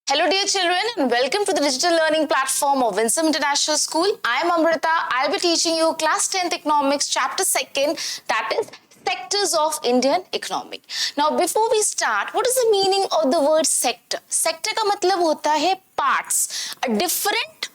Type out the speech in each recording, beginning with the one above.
Hello dear children and welcome to the digital learning platform of Winsome International School. I am Amrita. I'll be teaching you class 10th economics chapter 2nd, that is sectors of Indian economy. Now before we start, what is the meaning of the word sector? Sector का मतलब होता है parts, a different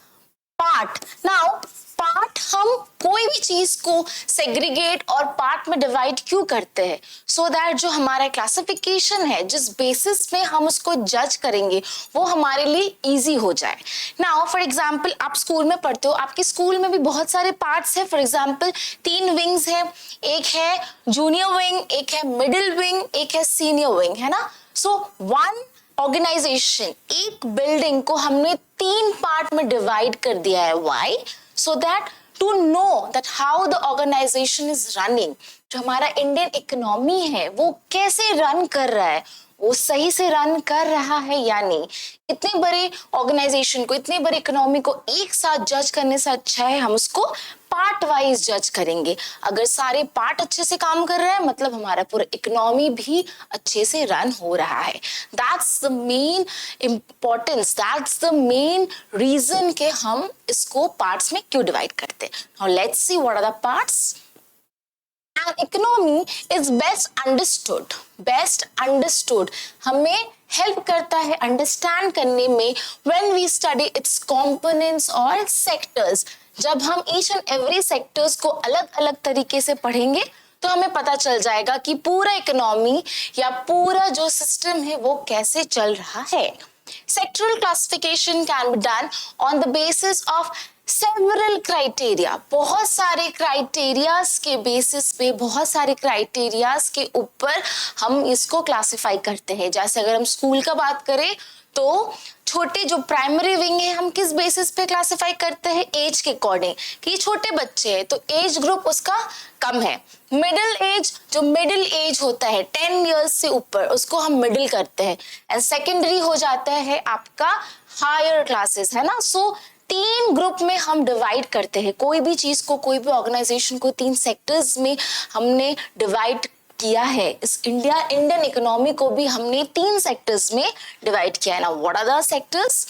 part. Now part हम कोई भी चीज को segregate और पार्ट में डिवाइड क्यों करते हैं? सो दैट जो हमारा क्लासिफिकेशन है, जिस बेसिस में हम उसको जज करेंगे, वो हमारे लिए इजी हो जाए. नाउ फॉर एग्जांपल आप स्कूल में पढ़ते हो, आपके स्कूल में भी बहुत सारे पार्ट्स हैं. फॉर एग्जांपल 3 विंग्स है, एक है जूनियर विंग, एक है मिडिल विंग, एक है सीनियर विंग, है ना. सो वन ऑर्गेनाइजेशन, एक बिल्डिंग को हमने 3 पार्ट में डिवाइड कर दिया है. Why? So that to know that how the organisation is running. जो हमारा इंडियन इकोनॉमी है वो कैसे रन कर रहा है, वो सही से रन कर रहा है या नहीं. इतने बड़े ऑर्गेनाइजेशन को, इतने बड़े इकोनॉमी को एक साथ जज करने से अच्छा है हम उसको पार्ट वाइज जज करेंगे. अगर सारे पार्ट अच्छे से काम कर रहे हैं मतलब हमारा पूरा इकोनॉमी भी अच्छे से रन हो रहा है. That's the main importance, that's the main reason के हम इसको पार्ट्स में क्यों डिवाइड करते हैं. Now let's see what are the parts. An economy is best understood हमें हेल्प करता है अंडरस्टैंड करने में when we study its components और sectors. जब हम each and every sectors को अलग अलग तरीके से पढ़ेंगे तो हमें पता चल जाएगा कि पूरा इकोनॉमी या पूरा जो सिस्टम है वो कैसे चल रहा है. Sectoral classification can be done on the basis of several criteria. बहुत सारे क्राइटेरियाज के बेसिस पे, बहुत सारे क्राइटेरियाज के ऊपर हम इसको क्लासिफाई करते हैं. जैसे अगर हम स्कूल का बात करें तो छोटे जो प्राइमरी विंग है हम किस बेसिस पे क्लासिफाई करते हैं? एज के अकॉर्डिंग, कि छोटे बच्चे हैं तो एज ग्रुप उसका कम है. मिडिल एज, जो मिडिल एज होता है 10 इयर्स से ऊपर, उसको हम मिडिल करते हैं. एंड सेकेंडरी हो जाता है आपका हायर क्लासेस, है ना. सो 3 ग्रुप में हम डिवाइड करते हैं कोई भी चीज को, कोई भी ऑर्गेनाइजेशन को 3 सेक्टर्स में हमने डिवाइड किया है. इस इंडियन इकोनॉमी को भी हमने 3 सेक्टर्स में डिवाइड किया है. Now what are the sectors?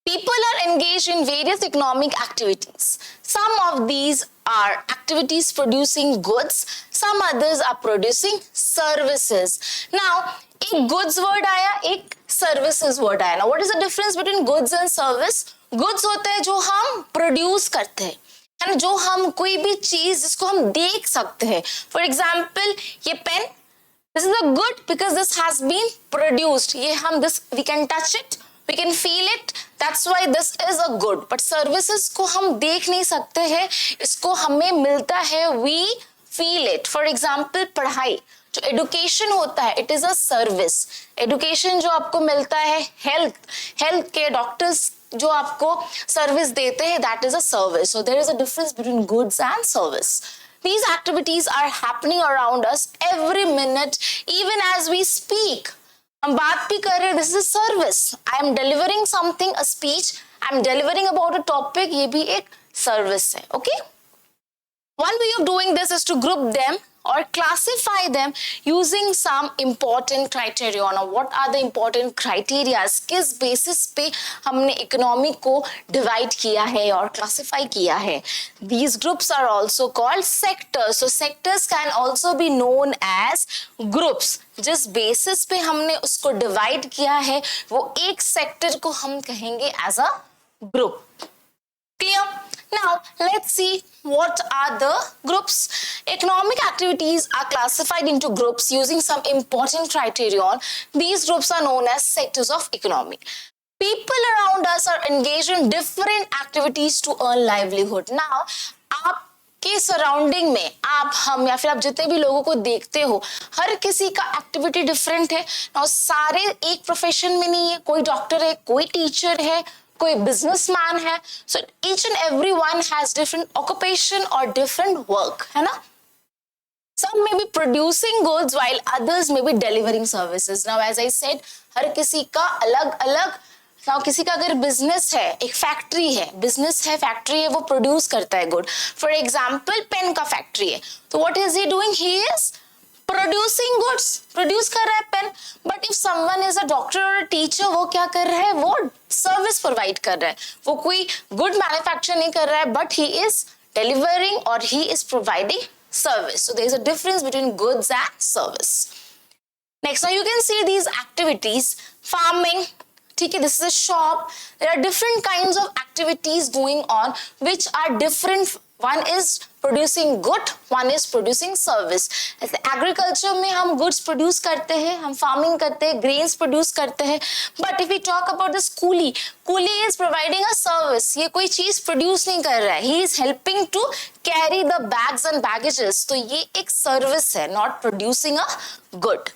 People are engaged in various economic activities. Some of these are activities producing goods, some others are producing services. Now, एक goods word आया, एक services word आया. Now, what is the difference between goods and service? Goods होते हैं जो हम produce करते हैं, है ना, जो हम कोई भी चीज जिसको हम देख सकते हैं. For example, ये pen, this is a good because this has been produced. ये हम this we can touch it, we can feel it, that's why this is a good. But services को हम देख नहीं सकते हैं, इसको हमें मिलता है, we feel it. For example, पढ़ाई, जो एडुकेशन होता है, it is a service. Education जो आपको मिलता है, हेल्थ के डॉक्टर्स जो आपको सर्विस देते हैं, that is a service. So there is a difference between goods and service. These activities are happening around us every minute, even as we speak. हम बात भी कर रहे हैं, this is a service. I am delivering something, a speech. I am delivering about a topic. ये भी एक service है, okay? One way of doing this is to group them or classify them using some important criteria. Now, what are the important criteria? किस basis पे हमने economy को divide किया है और classify किया है? These groups are also called sectors. So, sectors can also be known as groups. जिस basis पे हमने उसको divide किया है, वो एक sector को हम कहेंगे as a group. Clear? Now, let's see what are the groups. Economic activities are classified into groups using some important criterion. These groups are known as sectors of economy. People around us are engaged in different activities to earn livelihood. Now, आपके surrounding में आप, हम या फिर आप जितने भी लोगों को देखते हो, हर किसी का एक्टिविटी डिफरेंट है. और सारे एक प्रोफेशन में नहीं है, कोई डॉक्टर है, कोई टीचर है, कोई बिजनेसमैन है. So each and every one has different occupation और डिफरेंट वर्क, है ना. Some may be producing goods while others may be delivering services. Now, as I said, हर किसी का अलग अलग. Now, किसी का अगर बिजनेस है, एक फैक्ट्री है, बिजनेस है, फैक्ट्री है, वो प्रोड्यूस करता है गुड. फॉर एग्जाम्पल पेन का फैक्ट्री है, तो what is he doing? He is producing goods, produce कर रहा है pen. But if someone is a doctor और टीचर, वो क्या कर रहा है, वो सर्विस प्रोवाइड कर रहा है. वो कोई गुड मैन्युफैक्चर नहीं कर रहा है, but he is delivering or he is providing service. So there is a difference between goods and service. Next, now you can see these activities. Farming, ठीक है, this is a shop. There are different kinds of activities going on which are different. One is producing good, one is producing service. ऐसे agriculture में हम goods produce करते हैं, हम farming करते हैं, grains produce करते हैं. But if we talk about this coolie, coolie is providing a service. ये कोई चीज produce नहीं कर रहा है. He is helping to carry the bags and baggages. तो ये एक service है, not producing a good.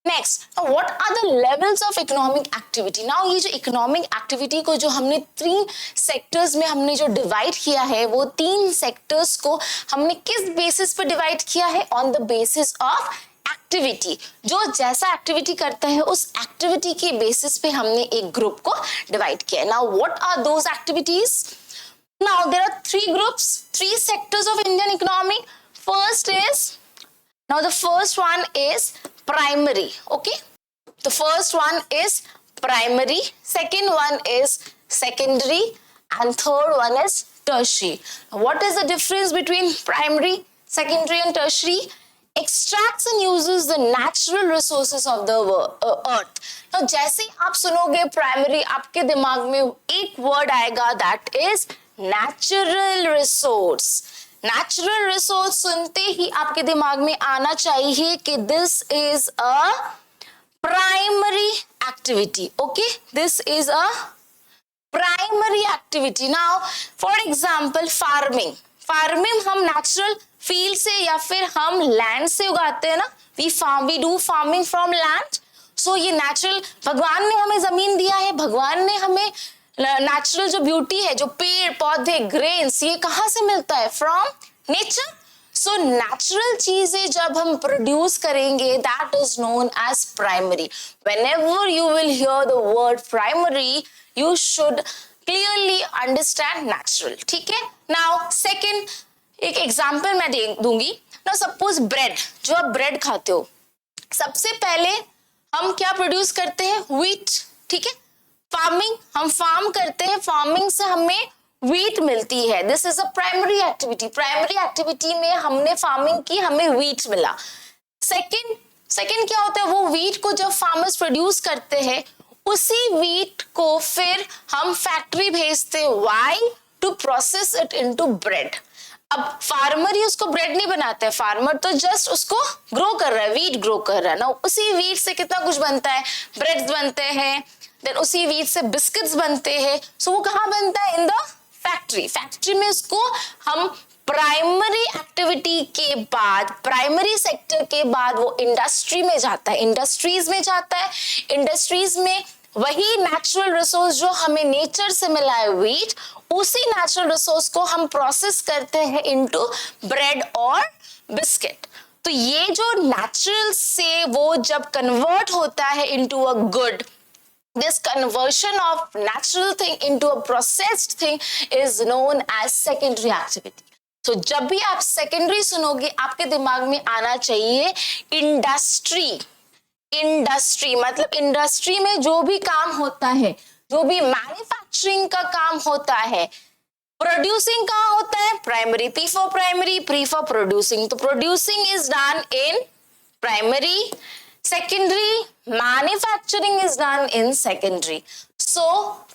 Next, now what are the levels of economic activity? Now ये जो economic activity को जो हमने 3 sectors में हमने जो divide किया है, वो 3 sectors को हमने किस basis पे divide किया है? On the basis of activity. जो जैसा activity करता है, उस activity के basis पे हमने एक group को divide किया है. Now what are those activities? Now there are 3 groups, 3 sectors of Indian economy. Now the first one is primary. Okay, the first one is primary, second one is secondary, and third one is tertiary. What is the difference between primary, secondary and tertiary? Extracts and uses the natural resources of the earth. Now जैसे ही आप सुनोगे primary, आपके दिमाग में एक word आएगा, that is natural resource. Natural resource सुनते ही आपके दिमाग में आना चाहिए कि this is a primary activity. Okay, this is a primary activity. Now for example farming हम नेचुरल फील्ड से या फिर हम लैंड से उगाते हैं ना. We do farming from land. So ये नेचुरल, भगवान ने हमें जमीन दिया है, भगवान ने हमें नेचुरल जो ब्यूटी है, जो पेड़ पौधे ग्रेन्स, ये कहाँ से मिलता है? From nature. सो नेचुरल चीजें जब हम प्रोड्यूस करेंगे, that is known as primary. Whenever you will hear the word primary, you should clearly understand natural. ठीक है. नाउ सेकेंड, एक एग्जाम्पल मैं दूंगी. नाउ सपोज ब्रेड, जो आप ब्रेड खाते हो, सबसे पहले हम क्या प्रोड्यूस करते हैं? व्हीट. ठीक है. फार्मिंग, हम फार्म करते हैं, फार्मिंग से हमें व्हीट मिलती है. This is a primary activity. Primary activity में हमने फार्मिंग की, हमें व्हीट मिला. सेकंड क्या होता है? वो व्हीट को जब फार्मर्स प्रोड्यूस करते हैं, उसी व्हीट को फिर हम फैक्ट्री भेजते हैं. Why? To process it into bread. अब फार्मर ही उसको ब्रेड नहीं बनाता है, फार्मर तो जस्ट उसको ग्रो कर रहा है, व्हीट ग्रो कर रहा है ना. उसी व्हीट से कितना कुछ बनता है, ब्रेड्स बनते हैं, देन उसी व्हीट से बिस्किट्स बनते हैं. सो वो कहाँ बनता है? In the factory. फैक्ट्री में उसको हम प्राइमरी एक्टिविटी के बाद, प्राइमरी सेक्टर के बाद वो इंडस्ट्री में जाता है, इंडस्ट्रीज में जाता है. इंडस्ट्रीज में वही नेचुरल रिसोर्स जो हमें नेचर से मिला है, व्हीट, उसी नेचुरल रिसोर्स को हम प्रोसेस करते हैं इनटू ब्रेड और बिस्किट. तो ये जो नेचुरल से वो जब कन्वर्ट होता है into a good, this conversion of natural thing into a processed thing is known as secondary activity. So जब भी आप secondary सुनोगे, आपके दिमाग में आना चाहिए इंडस्ट्री. इंडस्ट्री मतलब इंडस्ट्री में जो भी काम होता है, जो भी मैन्युफैक्चरिंग का काम होता है. प्रोड्यूसिंग कहाँ होता है? Primary. P for primary, P for producing. तो producing is done in primary. Secondary, manufacturing is done in secondary. So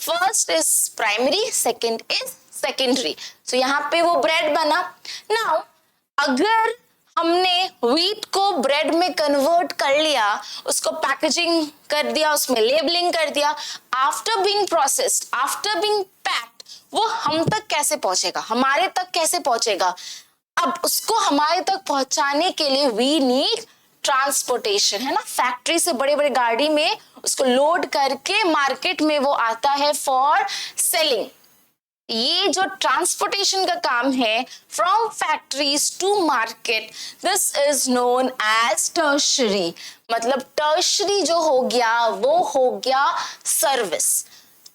first is primary, second is secondary. So यहाँ पे वो bread बना. Now अगर हमने wheat को bread में convert कर लिया, उसको packaging कर दिया, उसमें labeling कर दिया, after being processed, after being packed, वो हम तक कैसे पहुंचेगा, हमारे तक कैसे पहुंचेगा? अब उसको हमारे तक पहुंचाने के लिए we need ट्रांसपोर्टेशन, है ना. फैक्ट्री से बड़े बड़े गाड़ी में उसको लोड करके मार्केट में वो आता है फॉर सेलिंग. ये जो ट्रांसपोर्टेशन का काम है from factories to market, this is known as tertiary. मतलब टर्शरी जो हो गया वो हो गया सर्विस.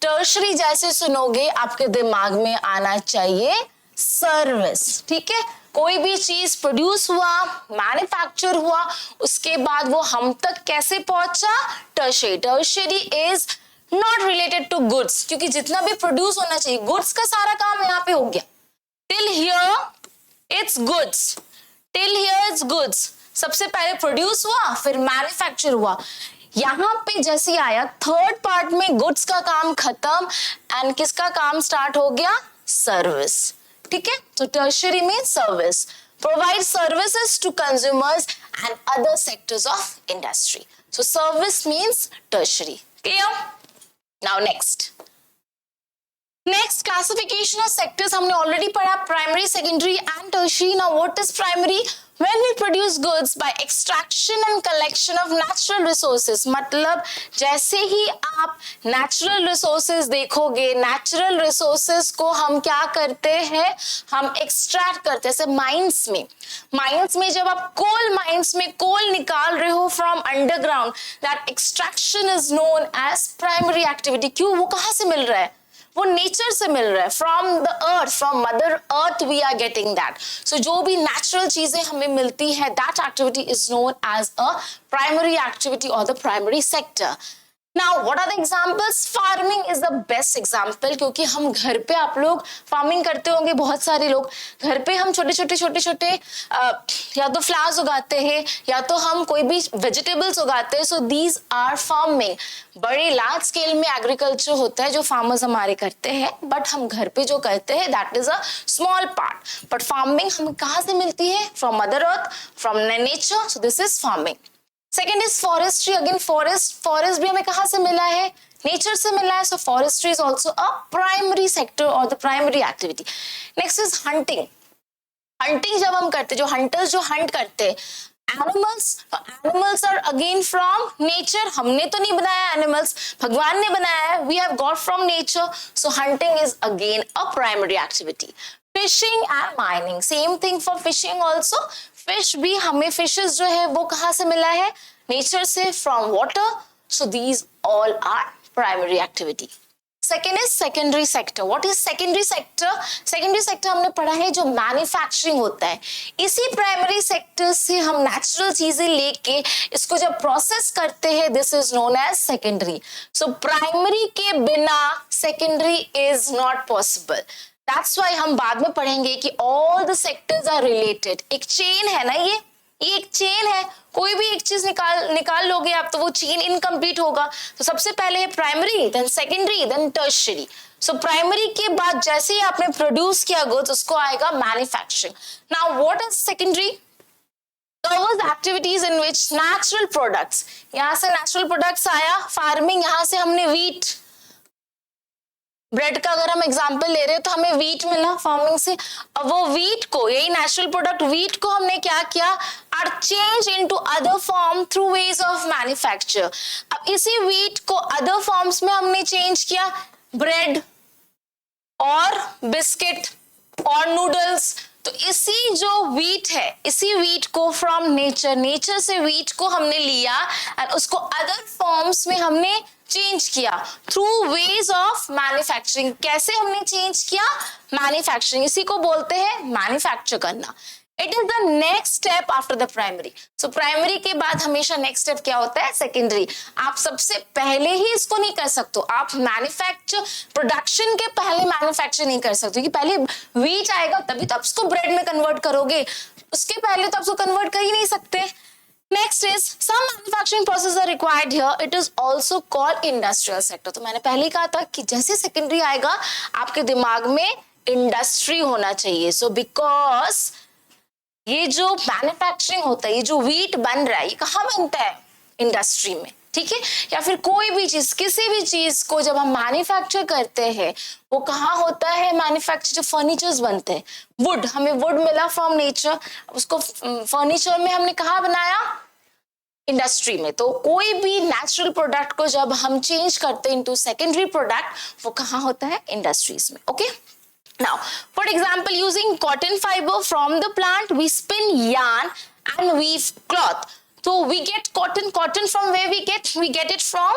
टर्शरी जैसे सुनोगे आपके दिमाग में आना चाहिए सर्विस, ठीक है। कोई भी चीज प्रोड्यूस हुआ, मैन्युफैक्चर हुआ, उसके बाद वो हम तक कैसे पहुंचा, tertiary. Tertiary is not related to goods, क्योंकि जितना भी प्रोड्यूस होना चाहिए गुड्स का सारा काम यहाँ पे हो गया। Till here it's goods, till here it's goods, सबसे पहले प्रोड्यूस हुआ फिर मैन्युफैक्चर हुआ। यहाँ पे जैसे आया थर्ड पार्ट में गुड्स का काम खत्म एंड किसका काम स्टार्ट हो गया, सर्विस, ठीक है। तो tertiary means service, provide services to consumers and other sectors of industry. So service means tertiary, clear. Now next classification of sectors हमने ऑलरेडी पढ़ा, primary, secondary and tertiary. Now what is primary? When we produce goods by extraction and collection of natural resources, मतलब जैसे ही आप natural resources देखोगे, natural resources को हम क्या करते हैं, हम extract करते हैं। जैसे mines में जब आप coal mines में coal निकाल रहे हो from underground, that extraction is known as primary activity। क्यों? वो कहाँ से मिल रहा है? वो नेचर से मिल रहा है, from the earth, from mother earth we are getting that. So जो भी नेचुरल चीजें हमें मिलती है, that activity is known as a primary activity और the primary sector. Now what are the examples? Farming is the best example, क्योंकि हम घर पे, आप लोग फार्मिंग करते होंगे, बहुत सारे लोग घर पे हम छोटे छोटे या तो फ्लावर्स उगाते हैं या तो हम कोई भी वेजिटेबल्स उगाते हैं। So these are farming. बड़े लार्ज स्केल में एग्रीकल्चर होता है जो फार्मर्स हमारे करते हैं, बट हम घर पे जो करते हैं that is a small part. But farming हमें कहाँ से मिलती है? From mother earth, from nature. So this is farming. Second is forestry. Again forest भी हमें कहाँ से मिला है? नेचर से मिला है। So forestry is also a primary sector और the primary activity. Next is hunting. Hunting जब हम करते, जो हंटर्स जो हंट करते animals are again from nature. हमने तो नहीं बनाया एनिमल्स, भगवान ने बनाया है, we have got from nature. So hunting is again a primary activity. Fishing and mining, same thing for fishing also. Fish भी हमें, फिशेस जो है वो कहाँ से मिला है? नेचर से, from water. So these all are primary activity. Second is secondary sector. What is secondary sector? Secondary sector हमने पढ़ा है जो मैन्युफैक्चरिंग होता है। इसी प्राइमरी सेक्टर से हम नेचुरल चीजें लेके इसको जब प्रोसेस करते हैं, this is known as secondary. So primary के बिना secondary is not possible. That's why हम बाद में पढ़ेंगे कि all the sectors are related. एक चेन है ना, ये एक चेन है। कोई भी एक चीज निकाल लोगे आप तो वो चेन इनकम्प्लीट होगा। तो सबसे पहले है primary, then secondary, then tertiary. So primary के बाद जैसे ही आपने प्रोड्यूस किया गुड्स, उसको आएगा manufacturing. Now what is secondary? covers activities in which natural products, यहाँ से नेचुरल प्रोडक्ट्स आया, फार्मिंग, यहाँ से हमने व्हीट, ब्रेड का अगर हम एग्जांपल ले रहे हैं तो हमें व्हीट मिला फार्मिंग से। अब वो व्हीट को, यही नेचुरल प्रोडक्ट व्हीट को हमने क्या किया, are change into other form through ways of manufacture. अब इसी व्हीट को अदर फॉर्म्स में हमने चेंज किया, ब्रेड और बिस्किट और नूडल्स। तो इसी जो व्हीट है, इसी व्हीट को फ्रॉम नेचर से व्हीट को हमने लिया एंड उसको अदर फॉर्म्स में हमने चेंज किया थ्रू वेज ऑफ मैन्युफैक्चरिंग। कैसे हमने चेंज किया? मैन्युफैक्चरिंग, इसी को बोलते हैं मैन्युफैक्चर करना। It is the next step after the primary. So primary के बाद हमेशा नेक्स्ट स्टेप क्या होता है? सेकेंडरी। आप सबसे पहले ही इसको नहीं कर सकते, आप मैन्युफैक्चर, प्रोडक्शन के पहले मैन्युफैक्चर नहीं कर सकते, क्योंकि पहले व्हीट आएगा तभी तो आप उसको ब्रेड में कन्वर्ट करोगे, उसके पहले तो आप उसको कन्वर्ट कर ही नहीं सकते। Next is some manufacturing processes are required here. It is also called industrial sector. तो मैंने पहले ही कहा था कि जैसे सेकेंडरी आएगा आपके दिमाग में इंडस्ट्री होना चाहिए। So because ये जो मैन्युफैक्चरिंग होता है, ये जो व्हीट बन रहा है, ये कहाँ बनता है? इंडस्ट्री में, ठीक है। या फिर कोई भी चीज, किसी भी चीज को जब हम मैन्युफैक्चर करते हैं वो कहाँ होता है मैन्युफैक्चर? जो फर्नीचर्स बनते हैं, वुड, हमें वुड मिला फ्रॉम नेचर, उसको फर्नीचर में हमने कहाँ बनाया? इंडस्ट्री में। तो कोई भी नेचुरल प्रोडक्ट को जब हम चेंज करते हैं इनटू सेकेंडरी प्रोडक्ट, वो कहाँ होता है? इंडस्ट्रीज में। Okay, now for example, using cotton fibre from the plant we spin yarn and weave cloth. So we get cotton from where we get it from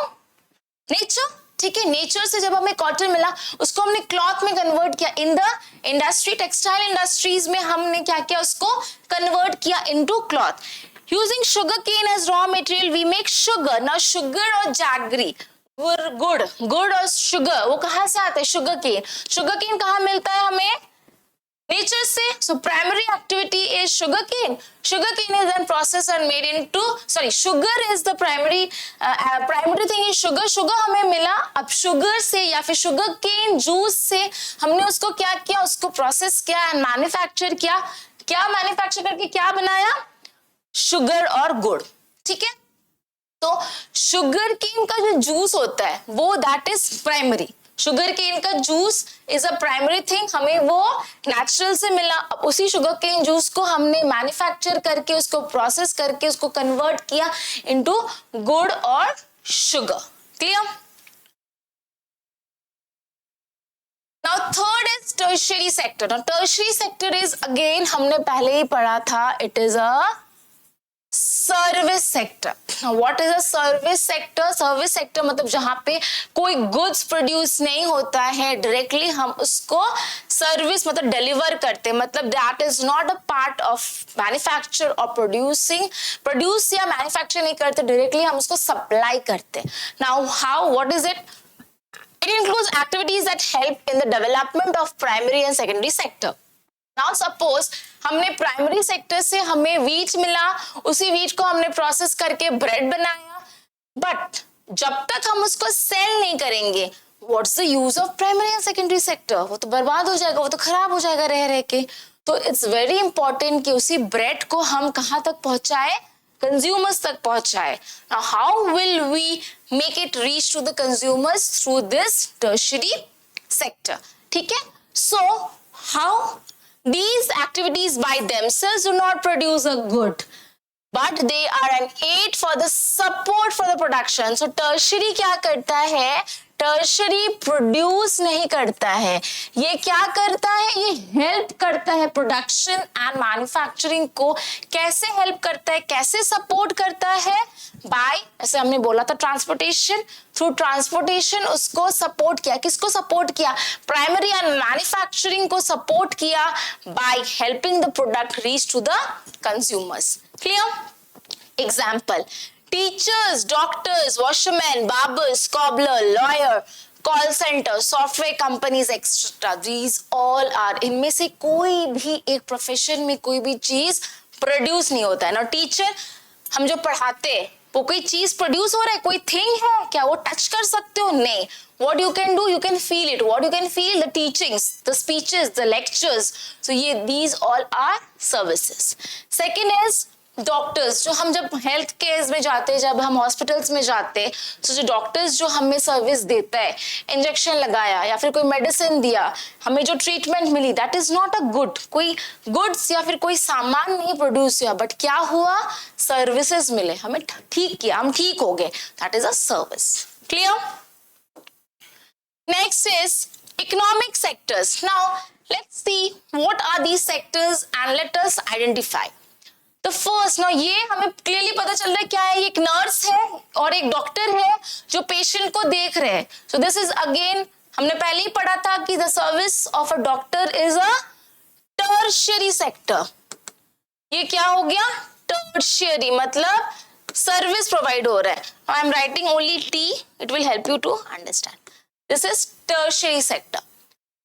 nature. ठीक है, nature से जब हमें कॉटन मिला उसको हमने क्लॉथ में कन्वर्ट किया, in the industry, textile industries में हमने क्या किया, उसको कन्वर्ट किया into cloth. Using sugar cane as raw material we make sugar. Now sugar और जैगरी, गुड़ और शुगर वो कहाँ से आते हैं, शुगर केन. शुगर केन कहाँ मिलता है हमें, नेचर से. So primary activity is sugar cane. Sugar cane is then processed and made into, sorry, sugar is the primary thing is sugar. Sugar हमें मिला, अब sugar से या फिर sugar cane juice से हमने उसको क्या किया, उसको process किया and manufacture किया. क्या manufacture करके क्या बनाया, sugar और गुड़. ठीक है, तो शुगर केन का जो जूस होता है वो that is primary. Sugarcane का juice is a primary thing, हमें वो नेचुरल से मिला. अब उसी शुगर केन जूस को हमने मैन्युफैक्चर करके, उसको प्रोसेस करके, उसको कन्वर्ट किया इनटू गुड़ और sugar. Clear. Now third is tertiary sector. Now tertiary sector is again हमने पहले ही पढ़ा था, it is a service sector. What is a service sector. Service sector मतलब जहां पे कोई गुड्स प्रोड्यूस नहीं होता है डायरेक्टली, हम उसको सर्विस मतलब डिलीवर करते हैं, मतलब that is not a part of manufacture और प्रोड्यूस या मैन्युफैक्चर नहीं करते, डायरेक्टली हम उसको सप्लाई करते हैं. Now how, what is it. It includes activities that help in the development of primary and secondary sector. Now suppose हमने primary sector से हमें वीट मिला, उसी वीट को हमने प्रोसेस करके ब्रेड बनाया, बट जब तक हम उसको सेल नहीं करेंगे, what's the use of primary and secondary sector. वो तो बर्बाद हो जाएगा, वो तो खराब हो जाएगा रह रह के. तो इट्स वेरी इंपॉर्टेंट कि उसी ब्रेड को हम कहाँ तक पहुंचाए, कंज्यूमर्स तक पहुंचाए. Now how will we make it reach to the consumers through this tertiary sector. ठीक है, so how these activities by themselves do not produce a good, but they are an aid for the support for the production. So tertiary क्या करता है, tertiary produce नहीं करता है, ये क्या करता है, ये हेल्प करता है प्रोडक्शन एंड मैन्युफैक्चरिंग को. कैसे हेल्प करता है, कैसे सपोर्ट करता है, बाय, ऐसे हमने बोला था ट्रांसपोर्टेशन. थ्रू ट्रांसपोर्टेशन उसको सपोर्ट किया. किसको सपोर्ट किया, प्राइमरी एंड मैन्युफैक्चरिंग को सपोर्ट किया by helping the product reach to the consumers. Clear. Example, teachers, doctors, washermen, barbers, cobbler, lawyer, call center, software companies, etc. These all are, इनमें से कोई भी एक प्रोफेशन में कोई भी चीज प्रोड्यूस नहीं होता है ना. टीचर हम जो पढ़ाते हैं वो कोई चीज प्रोड्यूस हो रहा है, कोई थिंग है क्या, वो टच कर सकते हो, नहीं. What you can do, you can feel it. What you can feel, the teachings, the speeches, the lectures. So ये these all are services. Second is doctors. जो हम जब हेल्थ केयर में जाते हैं, जब हम हॉस्पिटल्स में जाते हैं, तो जो डॉक्टर्स जो हमें सर्विस देता है, इंजेक्शन लगाया या फिर कोई मेडिसिन दिया, हमें जो ट्रीटमेंट मिली, that is not a good. कोई गुड्स या फिर कोई सामान नहीं प्रोड्यूस हुआ, बट क्या हुआ, सर्विसेज मिले, हमें ठीक किया, हम ठीक हो गए, that is a service. Clear. Next is economic sectors. Now let's see what are these sectors and let us identify. तो फर्स्ट, ना ये हमें क्लियरली पता चल रहा है क्या है, एक नर्स है और एक डॉक्टर है जो पेशेंट को देख रहे हैं. सो दिस इज अगेन, हमने पहले ही पढ़ा था कि the service of a doctor is a tertiary sector. ये क्या हो गया, टर्शियरी मतलब सर्विस प्रोवाइड हो रहा है. I am writing only T, it will help you to understand. This is tertiary sector.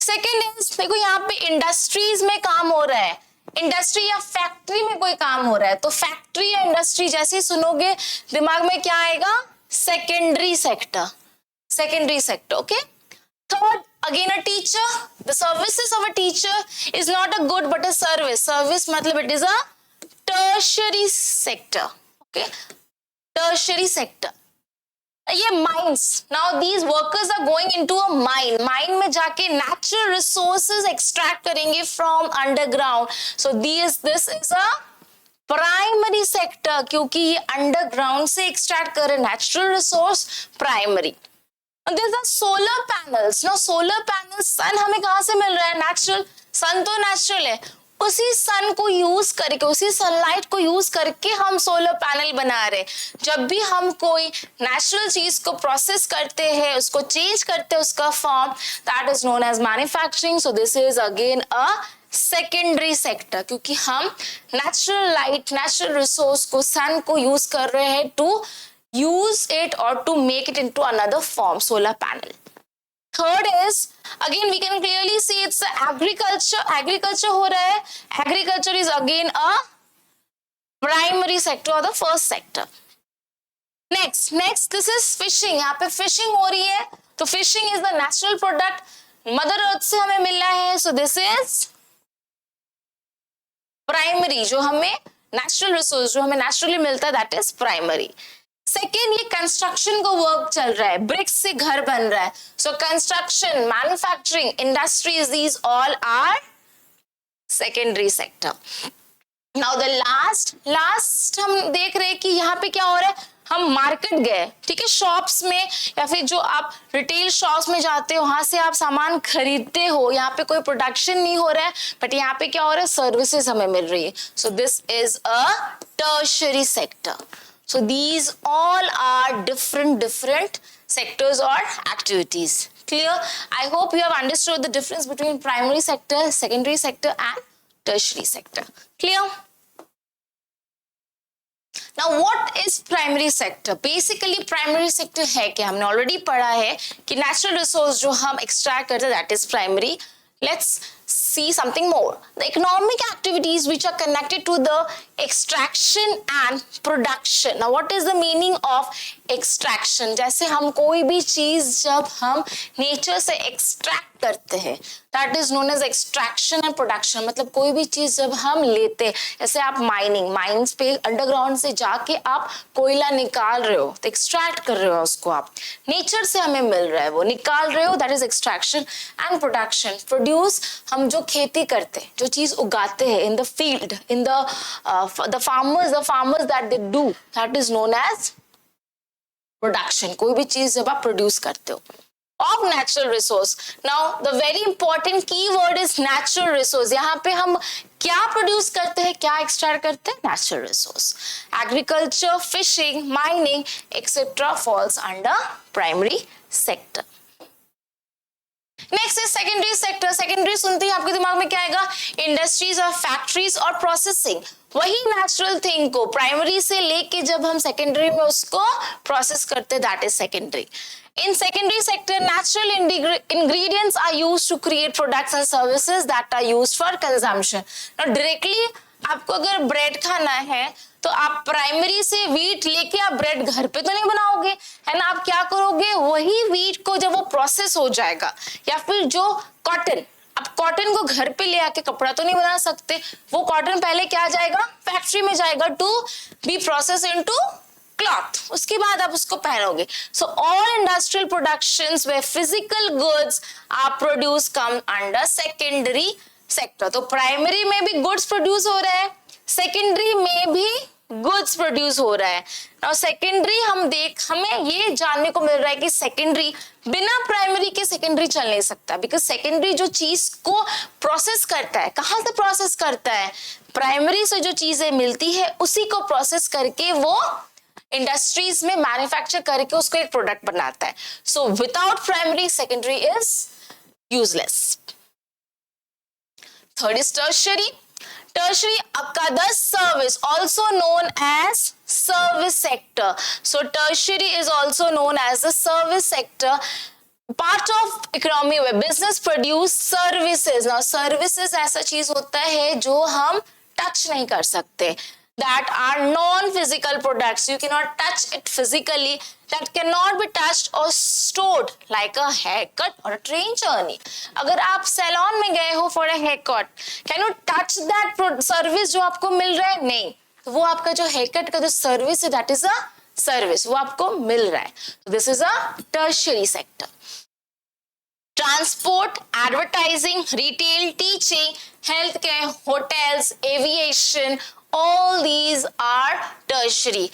Second is, देखो यहाँ पे इंडस्ट्रीज में काम हो रहा है, इंडस्ट्री या फैक्ट्री में कोई काम हो रहा है, तो फैक्ट्री या इंडस्ट्री जैसे ही सुनोगे दिमाग में क्या आएगा, secondary sector. Secondary sector. Okay. Third, again a teacher. The services of a teacher is not a good but a service. Service मतलब it is a tertiary sector. Okay, tertiary sector. ये mines. Now these workers are going into a mine. Mine में जाके natural resources extract करेंगे from underground. So this is a primary sector, क्योंकि ये underground से extract कर रहे natural resource, primary. This are solar panels. Now solar panels, sun हमें कहां से मिल रहा है, नेचुरल. सन तो नेचुरल है, उसी सन को यूज करके, उसी सनलाइट को यूज करके हम सोलर पैनल बना रहे। जब भी हम कोई नेचुरल चीज को प्रोसेस करते हैं, उसको चेंज करते हैं उसका form, that is known as manufacturing. So this is again a secondary sector, क्योंकि हम नेचुरल लाइट, नेचुरल रिसोर्स को, सन को यूज कर रहे हैं to use it or to make it into another form, solar panel. Third is, again we can clearly see it's agriculture. Agriculture हो रहा है, agriculture is again a primary sector or the first sector. Next this is fishing. यहाँ पे fishing हो रही है, तो fishing is the natural product, mother earth से हमें मिल रहा है, so this is primary, जो हमें natural resource, जो हमें naturally मिलता है, that is primary. सेकेंड, ये कंस्ट्रक्शन को वर्क चल रहा है, ब्रिक्स से घर बन रहा है, so construction, manufacturing, industries, these all are secondary sector. Now the last हम देख रहे हैं कि यहाँ पे क्या हो रहा है, हम मार्केट गए, ठीक है, शॉप्स में या फिर जो आप रिटेल शॉप्स में जाते हो, वहां से आप सामान खरीदते हो, यहाँ पे कोई प्रोडक्शन नहीं हो रहा है, बट यहाँ पे क्या हो रहा है, सर्विसेज हमें मिल रही है, सो this is a tertiary sector. So these all are different sectors or activities. Clear? I hope you have understood the difference between primary sector, secondary sector and tertiary sector. Clear? Now what is primary sector? Basically primary sector है क्या, हमने already पढ़ा है कि natural resource जो हम extract करते हैं, that is primary. Let's see something more. The economic activities which are connected to the extraction and production. Now what is the meaning of extraction? जैसे हम कोई भी चीज जब हम नेचर से एक्सट्रैक्ट करते हैं, that is known as extraction and production. मतलब कोई भी चीज जब हम लेते हैं, जैसे आप माइंस पे अंडरग्राउंड से जाके आप कोयला निकाल रहे हो, तो एक्सट्रैक्ट कर रहे हो उसको, आप नेचर से हमें मिल रहा है, वो निकाल रहे हो, that is extraction and production. Produce, हम जो खेती करते हैं, जो चीज उगाते हैं in the field, in the farmers that they do, that is known as production. कोई भी चीज जब आप प्रोड्यूस करते हो of natural resource. Now the very important key word is natural resource. यहाँ पे हम क्या प्रोड्यूस करते हैं, क्या एक्सट्रैक्ट करते हैं, natural resource. Agriculture, fishing, mining, etc. falls under primary sector. Next is secondary sector. Secondary सुनते ही आपके दिमाग में क्या आएगा, इंडस्ट्रीज और फैक्ट्रीज और प्रोसेसिंग। वही नेचुरल थिंग को प्राइमरी से लेके जब हम सेकेंडरी में उसको प्रोसेस करते हैं, that is secondary. In secondary sector, natural ingredients are used to create products and services that are used for consumption. Now directly आपको अगर ब्रेड खाना है तो आप प्राइमरी से व्हीट लेके आप ब्रेड घर पे तो नहीं बनाओगे, है ना, आप क्या करोगे, वही व्हीट को जब वो प्रोसेस हो जाएगा, या फिर जो कॉटन, आप कॉटन को घर पे ले आके कपड़ा तो नहीं बना सकते, वो कॉटन पहले क्या जाएगा, फैक्ट्री में जाएगा to be process into cloth, उसके बाद आप उसको पहनोगे। So all industrial productions where physical goods are produce come under secondary sector. तो प्राइमरी में भी गुड्स प्रोड्यूस हो रहा है, सेकेंडरी में भी गुड्स प्रोड्यूस हो रहा है। नाउ सेकेंडरी हमें ये जानने को मिल रहा है कि सेकेंडरी बिना प्राइमरी के सेकेंडरी चल नहीं सकता, बिकॉज सेकेंडरी जो चीज को प्रोसेस करता है, कहाँ से प्रोसेस करता है, प्राइमरी से जो चीजें मिलती है उसी को प्रोसेस करके वो इंडस्ट्रीज में मैन्युफैक्चर करके उसको एक प्रोडक्ट बनाता है। So without primary secondary is useless. Third is tertiary. Tertiary occurs service, also known as service sector. So tertiary is also known as the service sector, part of economy where business produce services. Now services ऐसा चीज होता है जो हम touch नहीं कर सकते, that are non-physical products. You cannot touch it physically, that cannot be touched or stored, like a haircut or a train journey. अगर आप सैलून में गए हो for a haircut, can you touch that service जो आपको मिल रहा है? नहीं, तो वो आपका जो haircut का जो service है, that is a service, वो आपको मिल रहा है. So this is a tertiary sector. Transport, advertising, retail, teaching, healthcare, hotels, aviation, all these are tertiary.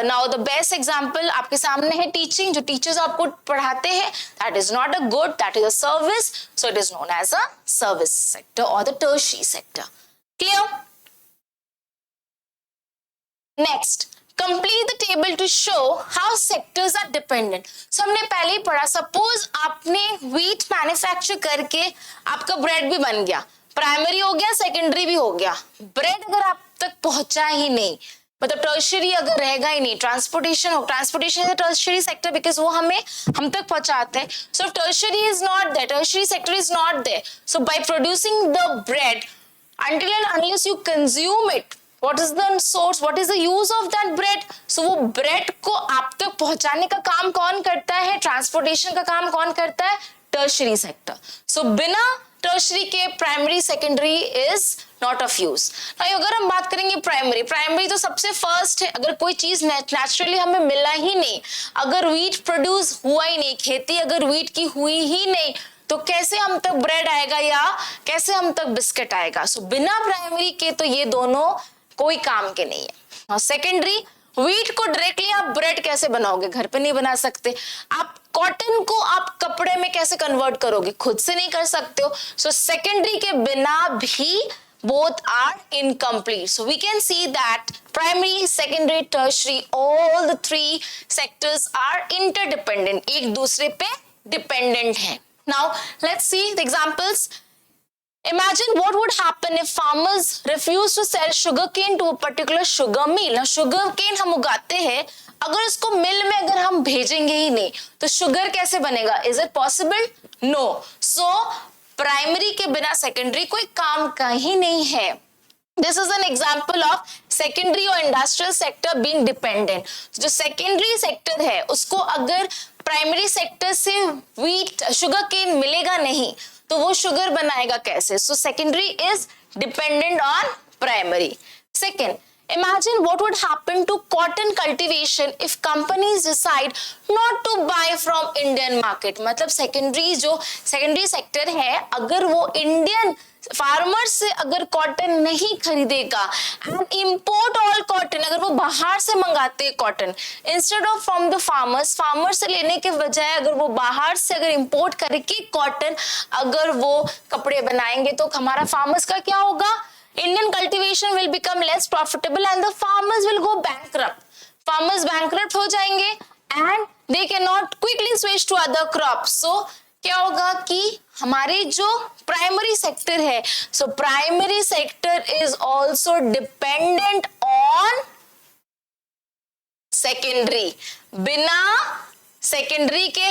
Now the best example आपके सामने है teaching. जो teachers आपको पढ़ाते हैं, that is not a good, that is a service, so it is known as a service sector or the tertiary sector. Clear? Next, complete the table to show how sectors are dependent. So हमने पहले ही पढ़ा, suppose आपने wheat manufacture करके आपका bread भी बन गया, primary हो गया, सेकेंडरी भी हो गया, ब्रेड अगर आप तक पहुंचा ही नहीं, मतलब टर्शियरी अगर रहेगा ही नहीं, ट्रांसपोर्टेशन हो, transportation is a tertiary sector because वो हम तक पहुंचाते हैं. So tertiary is not there, tertiary sector is not there. So by producing the bread, until and unless you consume it, what is the source, what is the use of that bread? So वो bread को आप तक पहुंचाने का काम कौन करता है, ट्रांसपोर्टेशन का काम कौन करता है, टर्शियरी सेक्टर. सो बिना टर्शियरी के primary secondary is not of use. अगर हम बात करेंगे प्राइमरी, प्राइमरी तो सबसे फर्स्ट है. अगर कोई चीज नेचुरली हमें मिला ही नहीं, अगर वीट प्रोड्यूस हुआ ही नहीं, खेती अगर वीट की हुई ही नहीं, तो कैसे हम तक ब्रेड आएगा या कैसे हम तक बिस्किट आएगा. सो बिना प्राइमरी के तो ये दोनों कोई काम के नहीं है. सेकेंडरी, व्हीट को डायरेक्टली आप ब्रेड कैसे बनाओगे, घर पे नहीं बना सकते. आप कॉटन को आप कपड़े में कैसे कन्वर्ट करोगे, खुद से नहीं कर सकते हो. सो सेकेंडरी के बिना भी both are incomplete. So we can see that primary, secondary, tertiary, all the three sectors are interdependent, एक दूसरे पे dependent है. Now let's see the examples. Imagine what would happen if farmers refuse to sell sugarcane to a particular sugar mill. Now sugarcane हम उगाते हैं, अगर उसको मिल में अगर हम भेजेंगे ही नहीं तो शुगर कैसे बनेगा? Is it possible? No. So primary के बिना सेकेंडरी कोई काम का ही नहीं है. This is an example of secondary और इंडस्ट्रियल सेक्टर बीइंग डिपेंडेंट. जो सेकेंडरी सेक्टर है उसको अगर प्राइमरी सेक्टर से व्हीट शुगर केन मिलेगा नहीं तो वो शुगर बनाएगा कैसे? So secondary is dependent on primary. Second, imagine what would happen to cotton cultivation if companies decide not to buy from Indian market. मतलब secondary sector है, अगर वो Indian फार्मर से अगर कॉटन नहीं खरीदेगा एंड इम्पोर्ट ऑल कॉटन, अगर वो बाहर से मंगाते हैं cotton instead of from the farmer से लेने के बजाय अगर वो बाहर से अगर इम्पोर्ट करके कॉटन अगर वो कपड़े बनाएंगे तो हमारा फार्मर्स का क्या होगा? Indian cultivation will become less profitable and the farmers will go bankrupt. Farmers bankrupt हो जाएंगे and they cannot quickly switch to other crops. So क्या होगा कि हमारे जो प्राइमरी सेक्टर है, so primary sector is also dependent on secondary. बिना secondary के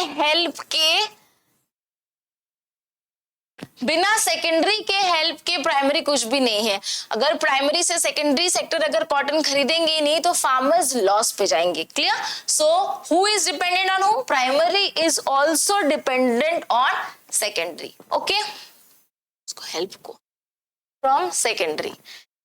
हेल्प के प्राइमरी कुछ भी नहीं है. अगर प्राइमरी से सेकेंडरी सेक्टर अगर कॉटन खरीदेंगे नहीं तो फार्मर्स लॉस पे जाएंगे. Clear? So who is dependent on who? Primary is also dependent on secondary. Okay, उसको हेल्प को from secondary.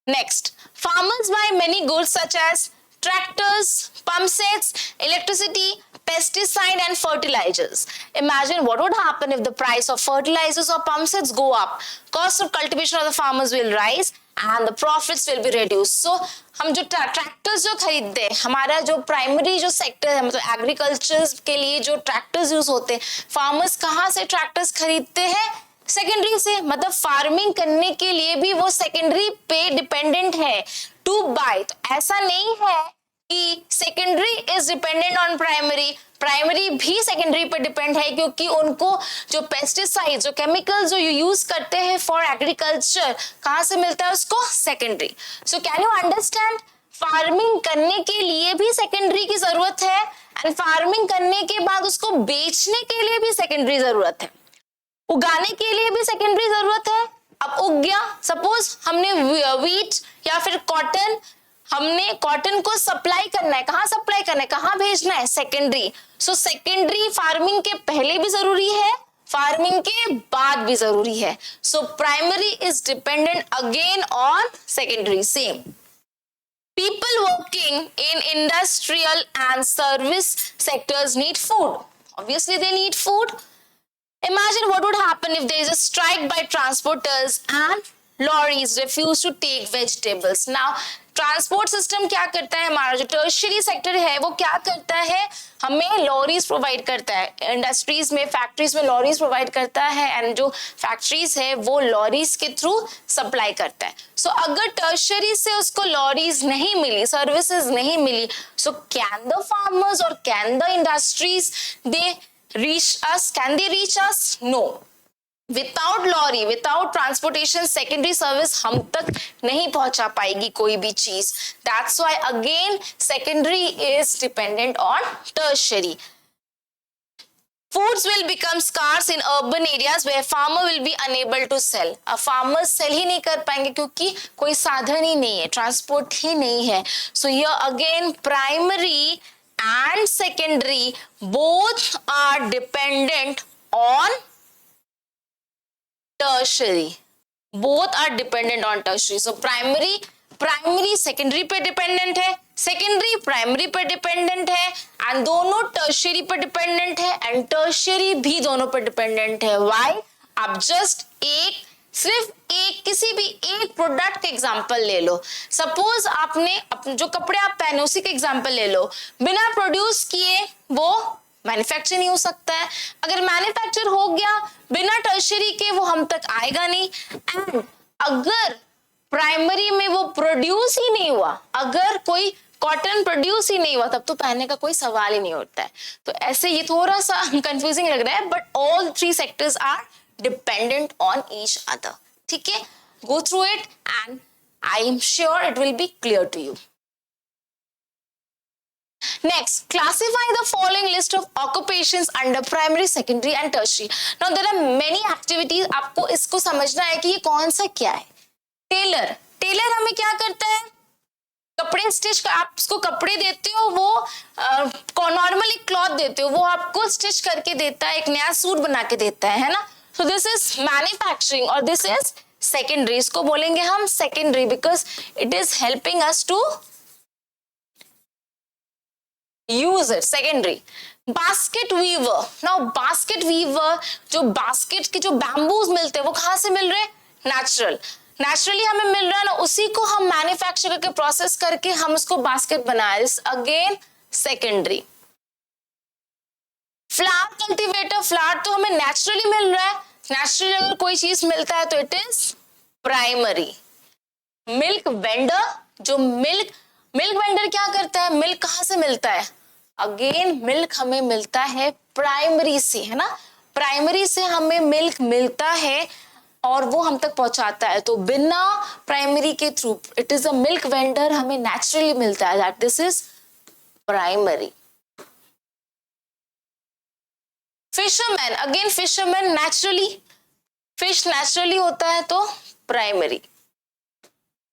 Next, farmers buy many goods such as tractors, pump sets, electricity, pesticide and fertilizers. Imagine what would happen if the price of fertilizers or pump sets go up. Cost of cultivation of the farmers will rise and the profits will be reduced. So हम जो tractors जो खरीदते हैं, हमारा जो primary जो sector है मतलब एग्रीकल्चर के लिए जो ट्रैक्टर्स यूज होते हैं, फार्मर्स कहाँ से ट्रैक्टर्स खरीदते हैं? सेकेंडरी से. मतलब फार्मिंग करने के लिए भी वो सेकेंडरी पे डिपेंडेंट है टू बाय. तो ऐसा नहीं है कि secondary is dependent on primary, primary भी सेकेंडरी पे डिपेंड है क्योंकि उनको जो पेस्टिसाइड जो केमिकल्स जो यूज करते हैं फॉर एग्रीकल्चर कहाँ से मिलता है उसको? Secondary. So can you understand, farming करने के लिए भी सेकेंडरी की जरूरत है एंड फार्मिंग करने के बाद उसको बेचने के लिए भी सेकेंडरी जरूरत है, उगाने के लिए भी सेकेंडरी जरूरत है. अब उग गया, सपोज हमने व्हीट या फिर कॉटन, हमने कॉटन को सप्लाई करना है, कहाँ सप्लाई करना है, कहाँ भेजना है? सेकेंडरी. सो सेकेंडरी फार्मिंग के पहले भी जरूरी है, फार्मिंग के बाद भी जरूरी है. So primary is dependent again on secondary. Same. People working in industrial and service sectors need food. Obviously they need food. Imagine what would happen if there is a strike by transporters and lorries refuse to take vegetables. Now transport system क्या करता है, हमारा जो tertiary sector है वो क्या करता है, हमें लॉरीज प्रोवाइड करता है, इंडस्ट्रीज में फैक्ट्रीज में लॉरीज प्रोवाइड करता है, एंड जो फैक्ट्रीज है वो लॉरीज के थ्रू सप्लाई करता है. सो अगर टर्शियरी से उसको लॉरीज नहीं मिली, सर्विसेज नहीं मिली, सो कैन द फार्मर्स और can the industries they reach us, can they reach us? No. Without lorry, without transportation secondary service हम तक नहीं पहुंचा पाएगी कोई भी चीज. That's why again secondary is dependent on tertiary. Foods will become scarce in urban areas where farmer will be unable to sell. अब farmers sell ही नहीं कर पाएंगे क्योंकि कोई साधन ही नहीं है, ट्रांसपोर्ट ही नहीं है. So here again primary and secondary both are dependent on tertiary. Both are dependent on tertiary. So primary secondary पे dependent है, secondary primary पे dependent है, and दोनों tertiary पे dependent है, and tertiary भी दोनों पे dependent है. Why? आप just सिर्फ किसी भी एक प्रोडक्ट के एग्जाम्पल ले लो. सपोज आपने जो कपड़े आप पहने उसी के एग्जाम्पल ले लो. बिना प्रोड्यूस किए वो मैन्युफैक्चर नहीं हो सकता है. अगर मैन्युफैक्चर हो गया बिना टर्शियरी के वो हम तक आएगा नहीं. एंड अगर प्राइमरी में वो प्रोड्यूस ही नहीं हुआ, अगर कोई कॉटन प्रोड्यूस ही नहीं हुआ, तब तो पहनने का कोई सवाल ही नहीं होता है. तो ऐसे ये थोड़ा सा कंफ्यूजिंग लग रहा है, but all three sectors are dependent on each other. ठीक है, go through it and I am sure it will be clear to you. Next, classify the following list of occupations under primary, secondary and tertiary. Now there are many activities. आपको इसको समझना है कि ये कौन सा क्या है. टेलर हमें क्या करता है, कपड़े स्टिच, आप उसको कपड़े देते हो, वो नॉर्मली क्लॉथ देते हो, वो आपको स्टिच करके देता है, एक नया सूट बना के देता है ना. सो दिस इज मैन्युफैक्चरिंग और दिस इज सेकेंडरी. इसको बोलेंगे हम secondary because it is helping us to use it. Secondary. Basket weaver. Now basket weaver, जो बास्केट के जो बैम्बूज मिलते हैं वो कहाँ से मिल रहे हैं, नेचुरली हमें मिल रहा है ना, उसी को हम मैन्युफैक्चर करके प्रोसेस करके हम उसको बास्केट बनाए. Again secondary. Flower cultivator, flower तो हमें नेचुरली मिल रहा है, नेचुरली अगर कोई चीज मिलता है तो it is primary. Milk vendor, जो मिल्क वेंडर क्या करता है, मिल्क कहाँ से मिलता है, अगेन मिल्क हमें मिलता है प्राइमरी से, है ना. प्राइमरी से हमें मिल्क मिलता है और वो हम तक पहुंचाता है. तो बिना प्राइमरी के through it is a milk vendor, हमें नेचुरली मिलता है, that this is primary. Fisherman, again fisherman naturally, fish naturally होता है तो प्राइमरी.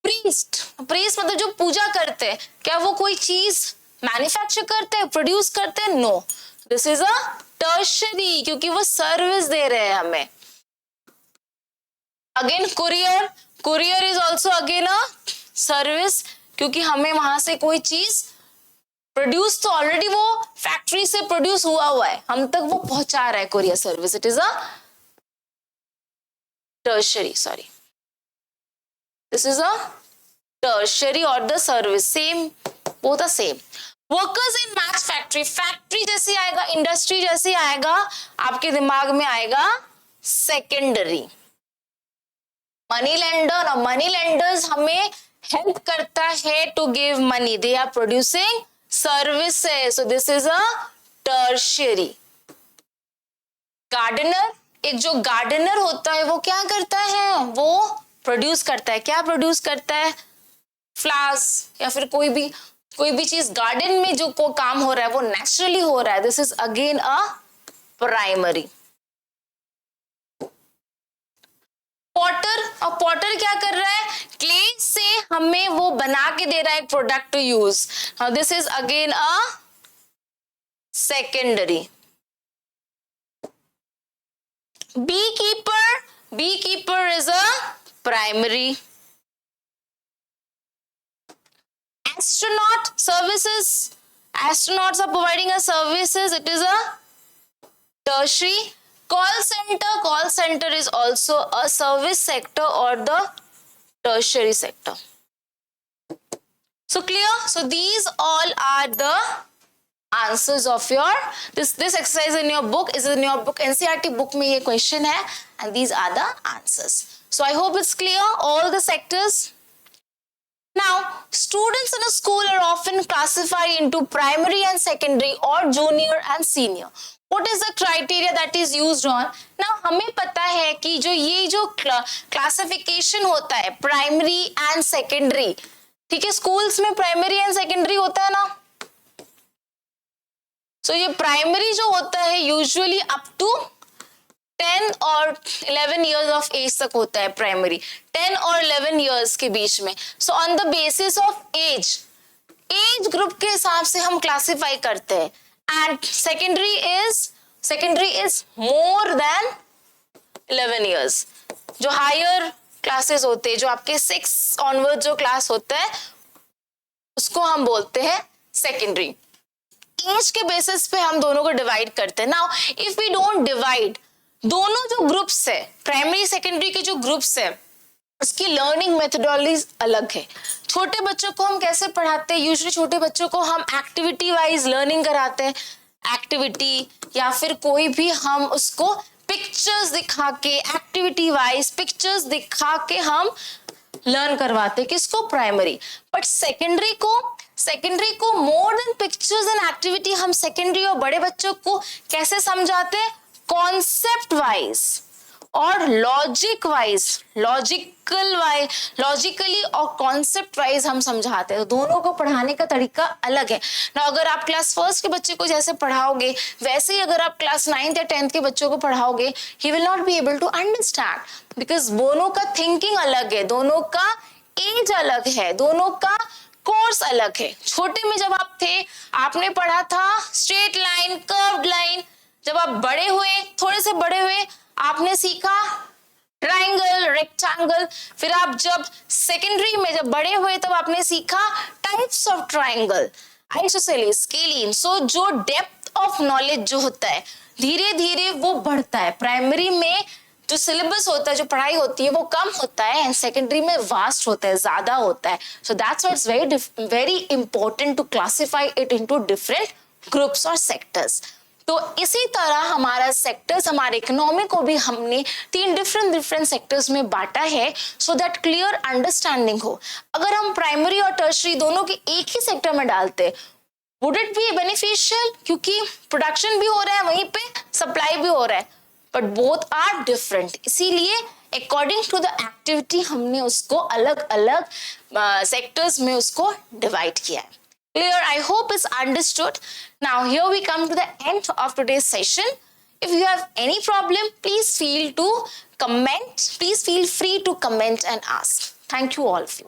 प्रीस्ट मतलब जो पूजा करते हैं, क्या वो कोई चीज मैन्युफैक्चर करते हैं, प्रोड्यूस करते हैं? No, this is a tertiary, क्योंकि वो सर्विस दे रहे हैं हमें. Again courier is also again a service, क्योंकि हमें वहां से कोई चीज प्रोड्यूस तो ऑलरेडी वो फैक्ट्री से प्रोड्यूस हुआ है, हम तक वो पहुंचा रहा है courier service. It is a tertiary, sorry, this is a tertiary or the service, same, both are same. Workers in match factory, factory जैसे आएगा, इंडस्ट्री जैसे आएगा, आपके दिमाग में आएगा सेकेंडरी. मनी लेंडर, और मनी लेंडर्स हमें हेल्प करता है to give money, they are producing services, so this is a tertiary. Gardener, एक जो गार्डनर होता है वो क्या करता है, वो प्रोड्यूस करता है. क्या प्रोड्यूस करता है, फ्लावर्स या फिर कोई भी चीज गार्डन में जो को काम हो रहा है वो नेचुरली हो रहा है. This is again a primary. Potter क्या कर रहा है, क्ले से हमें वो बना के दे रहा है एक product to use. Now this is again a secondary. beekeeper is a primary. Astronaut services, astronauts are providing us services, it is a tertiary. Call center is also a service sector or the tertiary sector. So clear? So these all are the answers of your this exercise in your book is in your book. NCERT book में ये question है and these are the answers. So I hope it's clear all the sectors. Now, students in a school are often classified into primary and secondary or junior and senior. What is the criteria that is used on? Now, हमें पता है कि ये जो classification होता है primary and secondary, ठीक है, schools में primary and secondary होता है ना. So ये primary जो होता है usually up to 10 और 11 years of age तक होता है primary, 10 और 11 years के बीच में. So on the basis of age group के हिसाब से हम classify करते हैं. And secondary is more than 11 years. जो higher classes होते हैं, जो आपके 6 onward जो class होता है, उसको हम बोलते हैं secondary. एज के बेसिस पे हम दोनों को डिवाइड करते हैं. Now if we don't divide, दोनों जो ग्रुप्स है प्राइमरी सेकेंडरी के जो ग्रुप्स है उसकी लर्निंग मेथोडोलॉजी अलग है. छोटे बच्चों को हम कैसे पढ़ाते हैं? यूजुअली छोटे बच्चों को हम एक्टिविटी वाइज लर्निंग कराते हैं. एक्टिविटी या फिर कोई भी हम उसको पिक्चर्स दिखा के एक्टिविटी वाइज पिक्चर्स दिखा के हम लर्न करवाते हैं. किसको? प्राइमरी. बट सेकेंडरी को more than pictures and activity हम सेकेंडरी और बड़े बच्चों को कैसे समझाते हैं? कॉन्सेप्ट वाइज और लॉजिकली और कॉन्सेप्ट वाइज हम समझाते हैं. दोनों को पढ़ाने का तरीका अलग है ना. अगर आप क्लास फर्स्ट के बच्चे को जैसे पढ़ाओगे वैसे ही अगर आप क्लास 9th या 10th के बच्चों को पढ़ाओगे, he will not be able to understand, because दोनों का थिंकिंग अलग है, दोनों का एज अलग है, दोनों का कोर्स अलग है. छोटे में जब आप थे आपने पढ़ा था स्ट्रेट लाइन, कर्व्ड लाइन. जब आप बड़े हुए, थोड़े से बड़े हुए, आपने सीखा ट्रायंगल, रेक्टेंगल. फिर आप जब सेकेंडरी में जब बड़े हुए तब आपने सीखा types of triangle, isosceles, scalene. So जो डेप्थ ऑफ नॉलेज जो होता है धीरे धीरे वो बढ़ता है. प्राइमरी में जो सिलेबस होता है, जो पढ़ाई होती है वो कम होता है एंड सेकेंडरी में वास्ट होता है, ज्यादा होता है. So that's why it's very important to classify it into different groups और सेक्टर्स. तो इसी तरह हमारा सेक्टर्स, हमारे इकोनॉमी को भी हमने 3 डिफरेंट सेक्टर्स में बांटा है सो दैट क्लियर अंडरस्टैंडिंग हो. अगर हम प्राइमरी और टर्शरी दोनों के एक ही सेक्टर में डालते वुड इट बी बेनिफिशियल? क्योंकि प्रोडक्शन भी हो रहा है वहीं पे, सप्लाई भी हो रहा है, बट बोथ आर डिफरेंट. इसीलिए अकॉर्डिंग टू द एक्टिविटी हमने उसको अलग अलग सेक्टर्स में उसको डिवाइड किया है. Clear? I hope it's understood. Now here we come to the end of today's session. If you have any problem, please feel free to comment and ask. Thank you all of you.